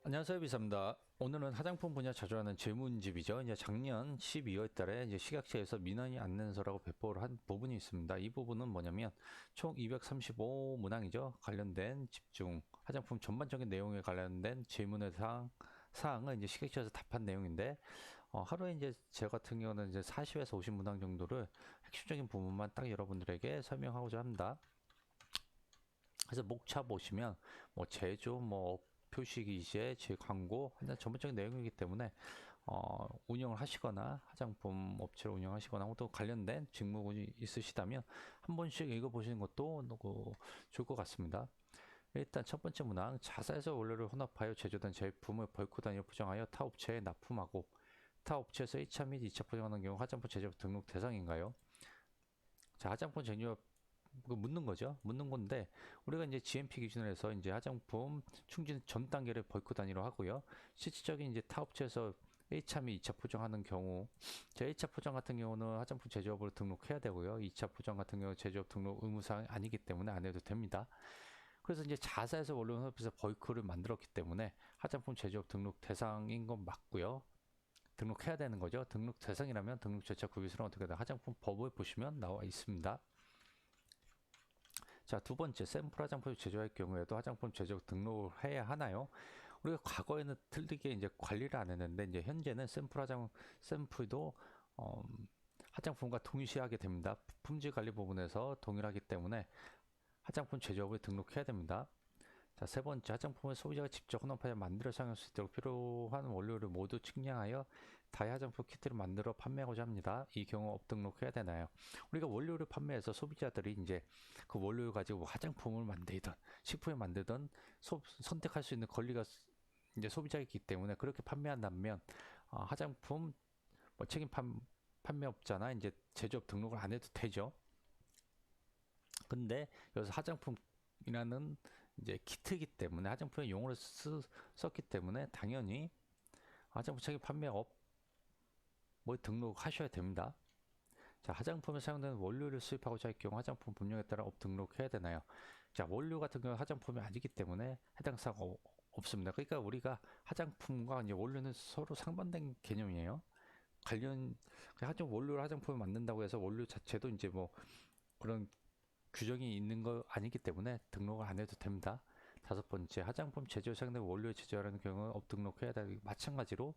안녕하세요, 비사입니다. 오늘은 화장품 분야 자주 하는 질문집이죠. 이제 작년 12월 달에 이제 식약처에서 민원이 안내서라고 배포를 한 부분이 있습니다. 이 부분은 뭐냐면 총 235문항이죠. 관련된 집중 화장품 전반적인 내용에 관련된 질문의 사항을 이제 식약처에서 답한 내용인데, 하루에 이제 저 같은 경우는 이제 40에서 50문항 정도를 핵심적인 부분만 딱 여러분들에게 설명하고자 합니다. 그래서 목차 보시면 뭐 제조, 뭐 표시기재, 제 광고, 전반적인 내용이기 때문에 운영을 하시거나 화장품 업체를 운영하시거나 또 관련된 직무군이 있으시다면 한 번씩 읽어보시는 것도 좋을 것 같습니다. 일단 첫 번째 문항, 자사에서 원료를 혼합하여 제조된 제품을 벌크 단위로 포장하여 타 업체에 납품하고 타 업체에서 1차 및 2차 포장하는 경우 화장품 제조업 등록 대상인가요? 자, 화장품 제조업 묻는 거죠. 묻는 건데, 우리가 이제 GMP 기준으로 해서 이제 화장품 충진 전 단계를 벌크 단위로 하고요. 실질적인 이제 타 업체에서 1차 및 2차 포장하는 경우, 제 1차 포장 같은 경우는 화장품 제조업으로 등록해야 되고요. 2차 포장 같은 경우 제조업 등록 의무사항이 아니기 때문에 안 해도 됩니다. 그래서 이제 자사에서 원료 혼합해서 벌크를 만들었기 때문에 화장품 제조업 등록 대상인 건 맞고요. 등록해야 되는 거죠. 등록 대상이라면 등록 절차 구비서는 어떻게 되나 화장품 법을 보시면 나와 있습니다. 자, 두 번째, 샘플 화장품 제조할 경우에도 화장품 제조 등록을 해야 하나요? 우리가 과거에는 틀리게 이제 관리를 안 했는데, 이제 현재는 샘플도 화장품과 동시하게 됩니다. 품질 관리 부분에서 동일하기 때문에 화장품 제조업을 등록해야 됩니다. 자, 세 번째, 화장품을 소비자가 직접 혼합하여 만들어 사용할 수 있도록 필요한 원료를 모두 측량하여 다이 화장품 키트를 만들어 판매하고자 합니다. 이 경우 업등록해야 되나요? 우리가 원료를 판매해서 소비자들이 이제 그 원료를 가지고 화장품을 만들든 식품을 만들든 선택할 수 있는 권리가 이제 소비자이기 때문에 그렇게 판매한다면 화장품 뭐 책임 판매업자나 이제 제조업 등록을 안 해도 되죠. 근데 여기서 화장품 이라는 이제 키트이기 때문에 화장품의 용어를 썼기 때문에 당연히 화장품 책임 판매업 뭐 등록하셔야 됩니다. 자, 화장품에 사용되는 원료를 수입하고자 할 경우 화장품 법령에 따라 업 등록해야 되나요? 자, 원료 같은 경우 화장품이 아니기 때문에 해당 사항 없습니다. 그러니까 우리가 화장품과 이제 원료는 서로 상반된 개념이에요. 화장 원료를 화장품을 만든다고 해서 원료 자체도 이제 뭐 그런 규정이 있는 거 아니기 때문에 등록을 안 해도 됩니다. 다섯 번째, 화장품 제조 상대 원료 제조하는 경우는 업등록해야 되고 마찬가지로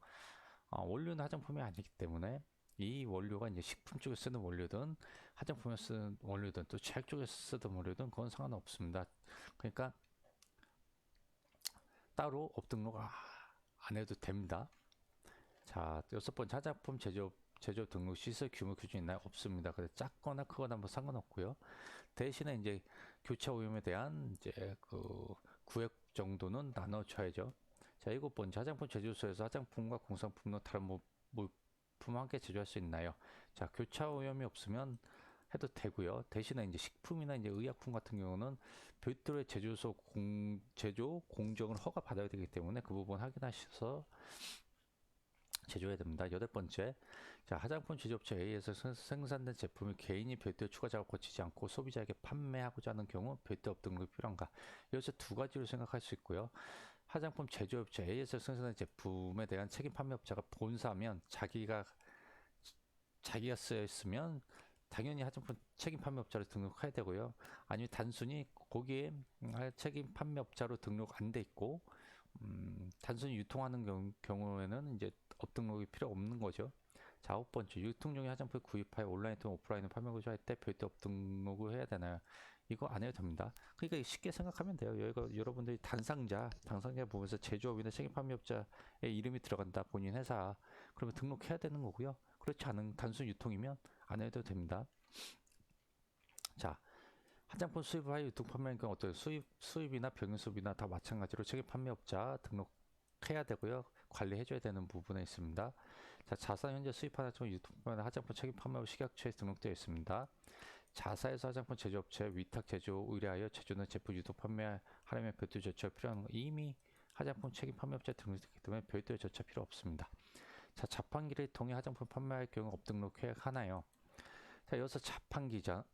원료는 화장품이 아니기 때문에 이 원료가 이제 식품 쪽에 쓰는 원료든 화장품에 쓰는 원료든 또 제약 쪽에 쓰던 원료든 그건 상관없습니다. 그러니까 따로 업등록 안 해도 됩니다. 자, 여섯 번째, 화장품 제조 등록 시설 규모 기준이 있나요? 없습니다. 그래서 작거나 크거나 뭐 상관없고요. 대신에 이제 교차 오염에 대한 이제 그 구획 정도는 나눠줘야죠. 자, 일곱 번째, 화장품 제조소에서 화장품과 공산품 등 다른 물품 함께 제조할 수 있나요? 자, 교차 오염이 없으면 해도 되고요. 대신에 이제 식품이나 이제 의약품 같은 경우는 별도의 제조소 제조 공정을 허가 받아야 되기 때문에 그 부분 확인하셔서 제조해야 됩니다. 여덟 번째, 자, 화장품 제조업체 A에서 생산된 제품을 개인이 별도의 추가 작업 거치지 않고 소비자에게 판매하고자 하는 경우 별도 업등록이 필요한가? 여기서 두 가지로 생각할 수 있고요. 화장품 제조업체 A에서 생산된 제품에 대한 책임 판매업자가 본사면 자기가 쓰였으면 당연히 화장품 책임 판매업자로 등록해야 되고요. 아니면 단순히 거기에 책임 판매업자로 등록 안 돼 있고 단순히 유통하는 경우에는 이제 업등록이 필요 없는 거죠. 자, 아홉 번째, 유통용의 화장품을 구입하여 온라인 또는 오프라인으로 판매하고자 할 때 별도 업등록을 해야 되나요? 이거 안 해도 됩니다. 그러니까 쉽게 생각하면 돼요. 여기가 여러분들이 당상자 보면서 제조업이나 책임 판매업자의 이름이 들어간다, 본인 회사. 그러면 등록해야 되는 거고요. 그렇지 않은 단순 유통이면 안 해도 됩니다. 자, 화장품 수입하여 유통 판매하는 경우 어때요? 수입이나 병행 수입이나 다 마찬가지로 책임 판매업자 등록해야 되고요. 관리해줘야 되는 부분에 있습니다. 자, 자사 현재 수입하는 화장품 유통 판매 화장품 책임 판매업 식약처에 등록되어 있습니다. 자사에서 화장품 제조업체 위탁 제조 의뢰하여 제조된 제품 유통 판매하려면 별도 절차가 필요한 거 이미 화장품 책임 판매업체 등록되기 때문에 별도의 절차 필요 없습니다. 자, 자판기를 통해 화장품 판매할 경우 업등록해야 하나요? 자, 여기서 자판기자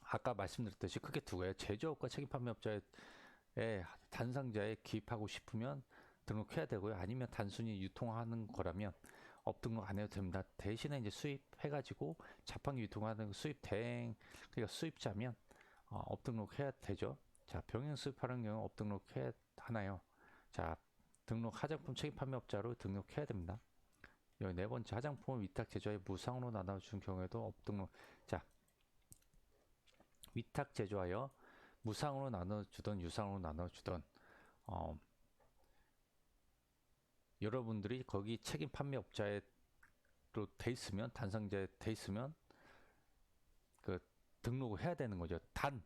아까 말씀드렸듯이 크게 두 개예요. 제조업과 책임 판매업자의 단상자에 기입하고 싶으면 등록해야 되고요. 아니면 단순히 유통하는 거라면 업등록 안 해도 됩니다. 대신에 이제 수입해가지고 자판기 유통하는 수입 대행, 그러니까 수입자면 업등록해야 되죠. 자, 병행 수입하는 경우 업등록해야 하나요? 자, 등록 화장품 책임 판매업자로 등록해야 됩니다. 여기 네 번째, 화장품을 위탁 제조하여 무상으로 나눠준 경우에도 업등록. 자, 위탁 제조하여 무상으로 나눠주던 유상으로 나눠주던 여러분들이 거기 책임 판매업자로 돼 있으면, 단상자에 돼 있으면 그 등록을 해야 되는 거죠. 단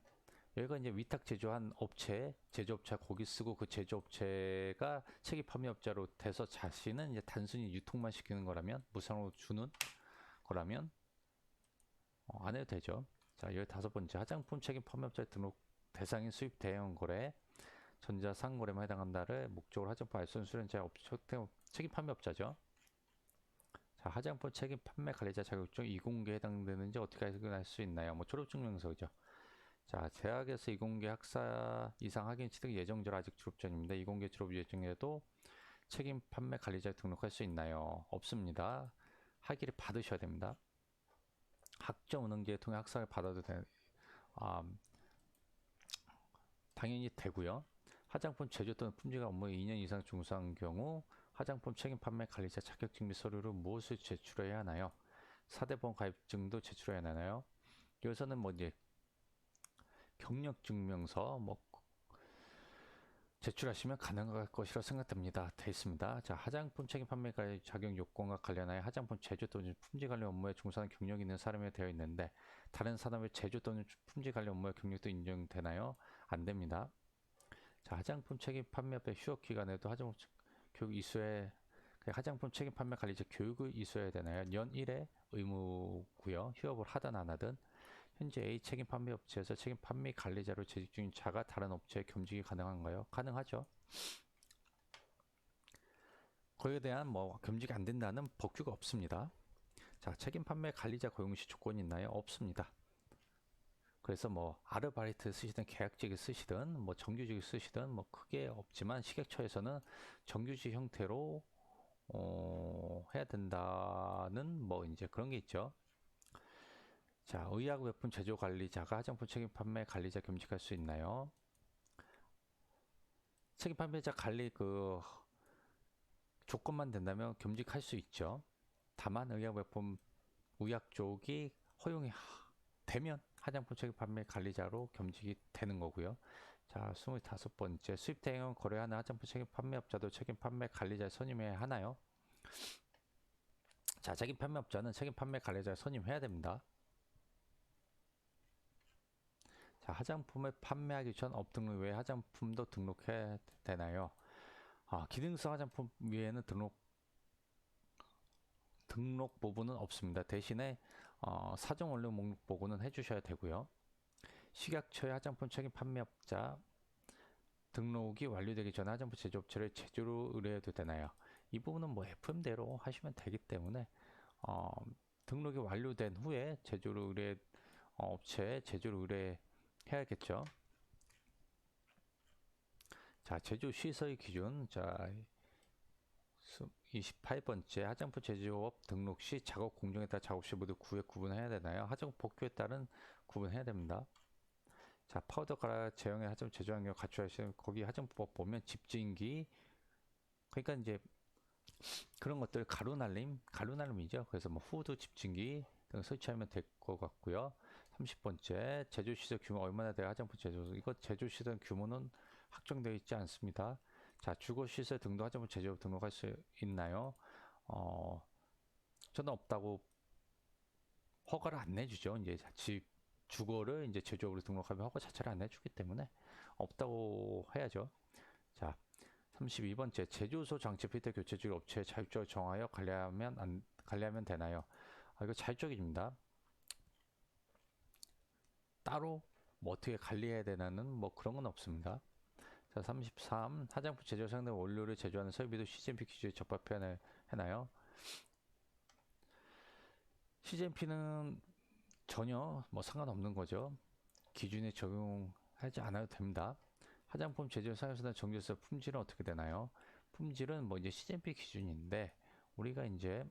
여기가 이제 위탁 제조한 업체, 제조업체 거기 쓰고 그 제조업체가 책임 판매업자로 돼서 자신은 이제 단순히 유통만 시키는 거라면, 무상으로 주는 거라면 안 해도 되죠. 자, 여기 다섯 번째, 화장품 책임 판매업자 등록 대상인 수입 대형 거래, 전자상거래만 해당한다를 목적으로 화장품 알선 수련자 업체 책임 판매업자죠. 자, 화장품 책임 판매 관리자 자격증 이공개에 해당되는지 어떻게 확인할 수 있나요? 뭐 졸업증명서죠. 자, 대학에서 이공계 학사 이상 학위 취득 예정자로 아직 졸업 전입니다. 이공계 졸업 예정에도 책임 판매 관리자 등록할 수 있나요? 없습니다. 학위를 받으셔야 됩니다. 학점 운영제에 통해 학사를 받아도 당연히 되고요. 화장품 제조 또는 품질 업무에 2년 이상 종사한 경우 화장품 책임 판매 관리자 자격증 및 서류를 무엇을 제출해야 하나요? 4대 보험 가입증도 제출해야 하나요? 여기서는 뭐 이제 경력증명서 뭐 제출하시면 가능할 것이라 생각됩니다. 돼 있습니다. 자, 화장품 책임 판매 자격 요건과 관련하여 화장품 제조 또는 품질 관련 업무에 종사하는 경력이 있는 사람이 되어 있는데 다른 산업의 제조 또는 품질 관련 업무의 경력도 인정되나요? 안 됩니다. 자, 화장품 책임 판매업의 휴업 기간에도 화장품 교육 이수에 화장품 책임 판매 관리자 교육을 이수해야 되나요? 연 1회 의무고요. 휴업을 하든 안 하든. 현재 A 책임 판매 업체에서 책임 판매 관리자로 재직 중인 자가 다른 업체에 겸직이 가능한가요? 가능하죠. 거기에 대한 뭐 겸직이 안 된다는 법규가 없습니다. 자, 책임 판매 관리자 고용 시 조건이 있나요? 없습니다. 그래서 뭐 아르바이트 쓰시든 계약직을 쓰시든 뭐 정규직을 쓰시든 뭐 크게 없지만 식약처에서는 정규직 형태로 해야 된다는 뭐 이제 그런 게 있죠. 자, 의약외품 제조 관리자가 화장품 책임 판매 관리자 겸직할 수 있나요? 책임 판매자 관리 그 조건만 된다면 겸직할 수 있죠. 다만 의약외품 의약 쪽이 허용이 되면 화장품 책임 판매 관리자로 겸직이 되는 거고요. 자, 25번째, 수입 대행을 거래하는 화장품 책임 판매업자도 책임 판매 관리자에 선임해야 하나요? 자, 책임 판매업자는 책임 판매 관리자에 선임해야 됩니다. 자, 화장품을 판매하기 전 업등록 외에 화장품도 등록해야 되나요? 기능성 화장품 외에는 등록 부분은 없습니다. 대신에 사정 원료 목록 보고는 해주셔야 되고요. 식약처의 화장품 책임 판매업자 등록이 완료되기 전에 화장품 제조업체를 제조로 의뢰해도 되나요? 이 부분은 뭐 FM대로 하시면 되기 때문에 등록이 완료된 후에 제조로 의뢰 업체에 제조로 의뢰해야겠죠. 자, 제조 시설 기준. 자, 28번째, 화장품 제조업 등록 시 작업 공정에 따라 작업 시 모두 구분해야 되나요? 화장품 복규에 따른 구분해야 됩니다. 자, 파우더 갈아 제형의 화장품 제조하는 경우 갖춰야하시는 거기 화장품법 보면 집진기, 그러니까 이제 그런 것들 가루날림이죠. 그래서 뭐 후드 집진기 등 설치하면 될 것 같고요. 30번째, 제조시설 규모 얼마나 돼야 화장품 제조, 이거 제조시설 규모는 확정되어 있지 않습니다. 자, 주거시설 등도 화장품 제조업 등록할 수 있나요? 저는 없다고, 허가를 안 내주죠. 이제 집 주거를 이제 제조업으로 등록하면 허가 자체를 안 내주기 때문에 없다고 해야죠. 자, 32번째, 제조소 장치 필터 교체 중 업체 자율적으로 정하여 관리하면 되나요? 이거 자율적입니다. 따로 뭐 어떻게 관리해야 되나는 뭐 그런 건 없습니다. 자, 33, 화장품 제조 상대 원료를 제조하는 설비도 CGMP 기준에 적합해야 하나요? CGMP는 전혀 뭐 상관없는 거죠. 기준에 적용하지 않아도 됩니다. 화장품 제조 사용수단 정제서 품질은 어떻게 되나요? 품질은 뭐 이제 CGMP 기준인데 우리가 이제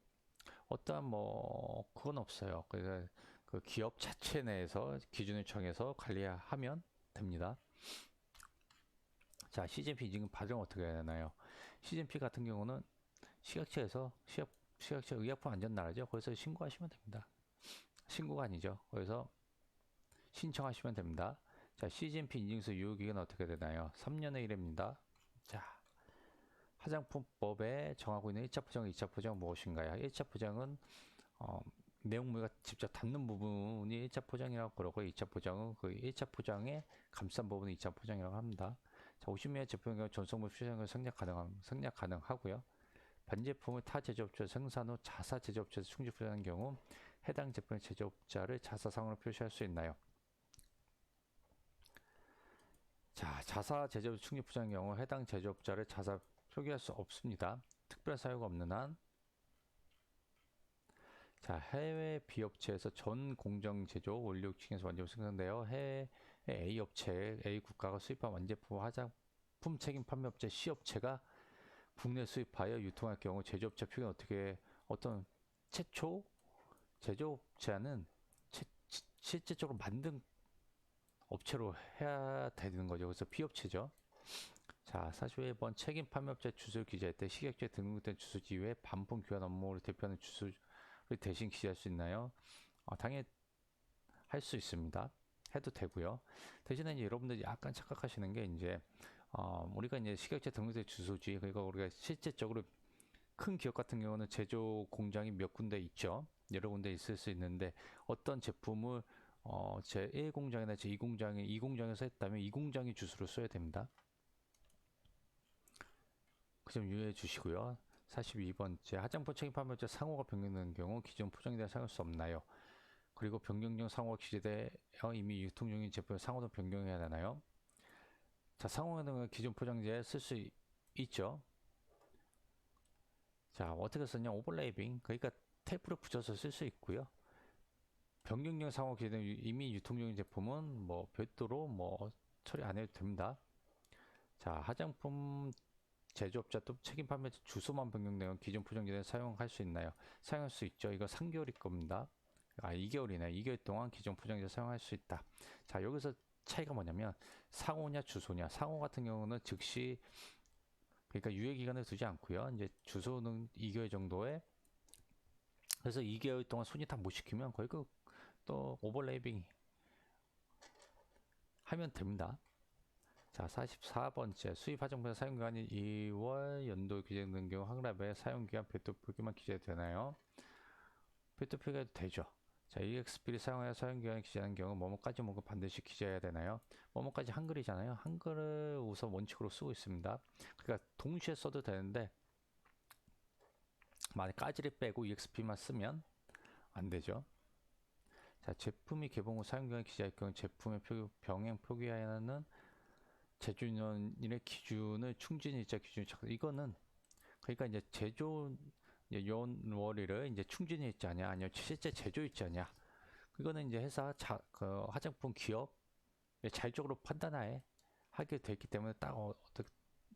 어떠한 뭐 그건 없어요. 그러니까 그 기업 자체 내에서 기준을 정해서 관리하면 됩니다. 자, CGMP 인증 과정 어떻게 해야 되나요? CGMP 같은 경우는 식약처에서 식약처 의약품 안전나라죠. 거기서 신고하시면 됩니다. 신고가 아니죠. 거기서 신청하시면 됩니다. 자, CGMP 인증서 유효기간은 어떻게 되나요? 3년의 1회입니다. 자, 화장품법에 정하고 있는 1차 포장, 2차 포장 무엇인가요? 1차 포장은 내용물과 직접 닿는 부분이 1차 포장이라고 그러고 2차 포장은 그 1차 포장에 감싼 부분이 2차 포장이라고 합니다. 자, 50ml 제품의 경우 전성물 표시하는 생략 가능하고요. 반제품을 타 제조업체 생산 후 자사 제조업체에서 충직 포장하는 경우 해당 제품의 제조업자를 자사상으로 표시할 수 있나요? 자, 자사 제조업 충직 포장의 경우 해당 제조업자를 자사 표기할 수 없습니다. 특별한 사유가 없는 한. 자, 해외 B업체에서 전 공정 제조 원료층에서 완제품 생산되어 해외 A 업체, A 국가가 수입한 완제품 화장품 책임 판매업체 C업체가 국내 수입하여 유통할 경우 제조업체 표기는 어떤 최초 제조업체는 실제적으로 만든 업체로 해야 되는 거죠. 그래서 B업체죠. 자, 41번 책임 판매업체 주소를 기재할 때 식약처에 등록된 주소지 이외에 반품 교환 업무를 대표하는 주소를 대신 기재할 수 있나요? 당연히 할 수 있습니다. 해도 되고요. 대신에 이제 여러분들이 약간 착각하시는 게 이제 우리가 이제 식약처 등록된 주소지, 그러니까 우리가 실제적으로 큰 기업 같은 경우는 제조 공장이 몇 군데 있죠. 여러 군데 있을 수 있는데 어떤 제품을 제1 공장이나 제2 공장에 이 공장에서 했다면 이 공장의 주소를 써야 됩니다. 그 점 유의해 주시고요. 42번째 화장품 책임 판매업체 상호가 변경되는 경우 기존 포장에 대한 사용할 수 없나요? 그리고 변경용 상호가 기재되어 이미 유통 중인 제품의 상호도 변경해야 되나요? 자, 상호는 기존 포장지에 쓸 수 있죠. 자, 어떻게 썼냐? 오버레이빙, 그러니까 테이프를 붙여서 쓸 수 있고요. 변경용 상호 기재된 이미 유통 중인 제품은 뭐 별도로 뭐 처리 안 해도 됩니다. 자, 화장품 제조업자 또 책임 판매 주소만 변경되면 기존 포장지에 사용할 수 있나요? 사용할 수 있죠. 이거 3개월일 겁니다. 2개월이네. 2개월 동안 기존 포장지 사용할 수 있다. 자, 여기서 차이가 뭐냐면 상호냐 주소냐. 상호 같은 경우는 즉시 그러니까 유예 기간을 두지 않고요. 이제 주소는 2개월 정도에 그래서 2개월 동안 손이 다 못 시키면 거의 또 오버레이빙 하면 됩니다. 자, 44번째 수입 화장품 사용기간이 2월 연도 기재된 경우 항랍의 사용기간 별도 표기만 기재되나요? 별도 표기해도 되죠. 자, EXP를 사용하여 사용기간이 기재하는 경우 뭐뭐까지 뭔가 반드시 기재해야 되나요? 뭐뭐까지 한글이잖아요. 한글을 우선 원칙으로 쓰고 있습니다. 그러니까 동시에 써도 되는데 만약 까지를 빼고 EXP만 쓰면 안 되죠. 자, 제품이 개봉 후 사용기간이 기재할 경우 제품의 병행 표기하여는 제조년의 기준을 충진일자 기준 이거는 그러니까 이제 제조 연월일을 이제 충진일자냐 아니면 실제 제조일자냐 이거는 이제 회사 그 화장품 기업 자율적으로 판단하에 하게 됐기 때문에 딱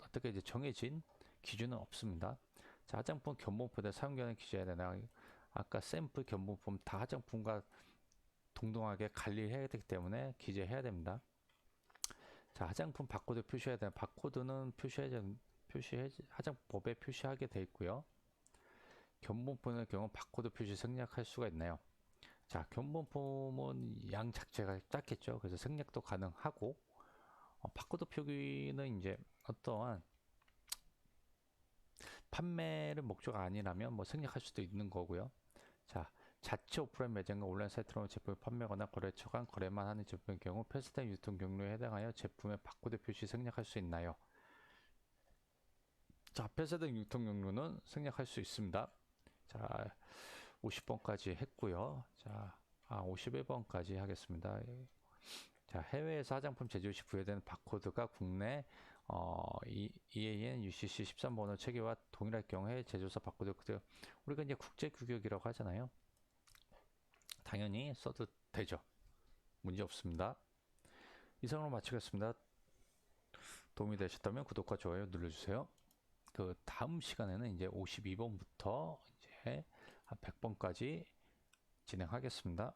어떻게 이제 정해진 기준은 없습니다. 자, 화장품 견본품에 사용기간을 기재해야 되나? 아까 샘플 견본품 다 화장품과 동등하게 관리해야 되기 때문에 기재해야 됩니다. 자, 화장품 바코드 표시해야 되는 바코드는 화장법에 표시하게 되어 있고요. 견본품의 경우 바코드 표시 생략할 수가 있나요? 자, 견본품은 양 자체가 작겠죠. 그래서 생략도 가능하고 바코드 표기는 이제 어떠한 판매를 목적 아니라면 뭐 생략할 수도 있는 거고요. 자, 자체 오프라인 매장과 온라인 사이트로 제품을 판매하거나 거래처 간 거래만 하는 제품의 경우 폐쇄된 유통 경로에 해당하여 제품의 바코드 표시 생략할 수 있나요? 자, 폐쇄된 유통 경로는 생략할 수 있습니다. 자, 50번까지 했고요. 자, 51번까지 하겠습니다. 자, 해외에서 화장품 제조 시 부여되는 바코드가 국내 EAN UCC 13번호 체계와 동일할 경우에 제조사 바코드 우리가 이제 국제 규격이라고 하잖아요. 당연히 써도 되죠. 문제 없습니다. 이상으로 마치겠습니다. 도움이 되셨다면 구독과 좋아요 눌러주세요. 그 다음 시간에는 이제 52번부터 이제 한 100번까지 진행하겠습니다.